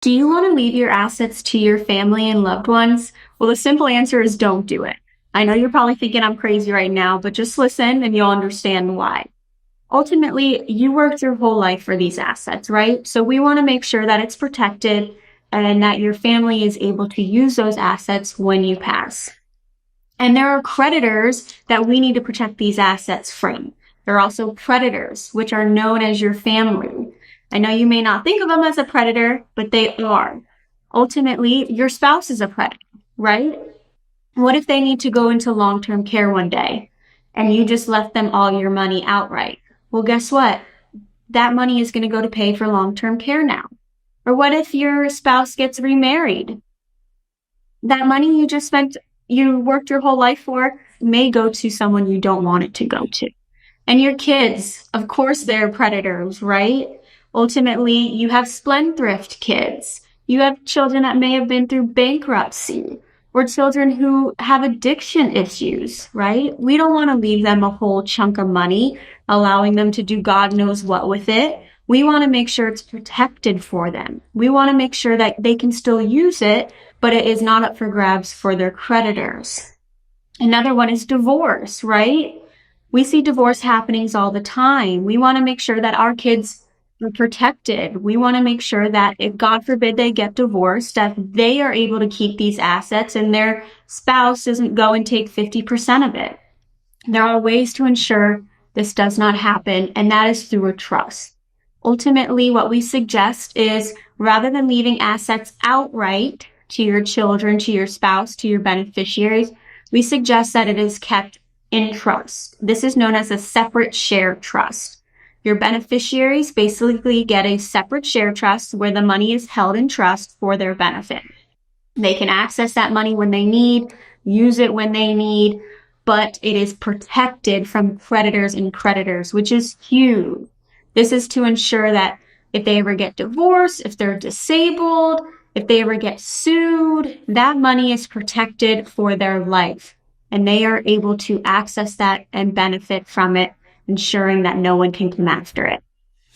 Do you want to leave your assets to your family and loved ones? Well, the simple answer is don't do it. I know you're probably thinking I'm crazy right now, but just listen and you'll understand why. Ultimately, you worked your whole life for these assets, right? So we want to make sure that it's protected and that your family is able to use those assets when you pass. And there are creditors that we need to protect these assets from. There are also predators, which are known as your family. I know you may not think of them as a predator, but they are. Ultimately, your spouse is a predator, right? What if they need to go into long-term care one day and you just left them all your money outright? Well, guess what? That money is going to go to pay for long-term care now. Or what if your spouse gets remarried? That money you worked your whole life for may go to someone you don't want it to go to. And your kids, of course, they're predators, right? Ultimately, you have spendthrift kids. You have children that may have been through bankruptcy or children who have addiction issues, right? We don't want to leave them a whole chunk of money, allowing them to do God knows what with it. We want to make sure it's protected for them. We want to make sure that they can still use it, but it is not up for grabs for their creditors. Another one is divorce, right? We see divorce happenings all the time. We want to make sure that our kids are protected. We want to make sure that if God forbid they get divorced, that they are able to keep these assets and their spouse doesn't go and take 50% of it. There are ways to ensure this does not happen, and that is through a trust. Ultimately, what we suggest is rather than leaving assets outright to your children, to your spouse, to your beneficiaries, we suggest that it is kept in trust. This is known as a separate share trust. Your beneficiaries basically get a separate share trust where the money is held in trust for their benefit. They can access that money when they need, use it when they need, but it is protected from predators and creditors, which is huge. This is to ensure that if they ever get divorced, if they're disabled, if they ever get sued, that money is protected for their life. And they are able to access that and benefit from it, ensuring that no one can come after it.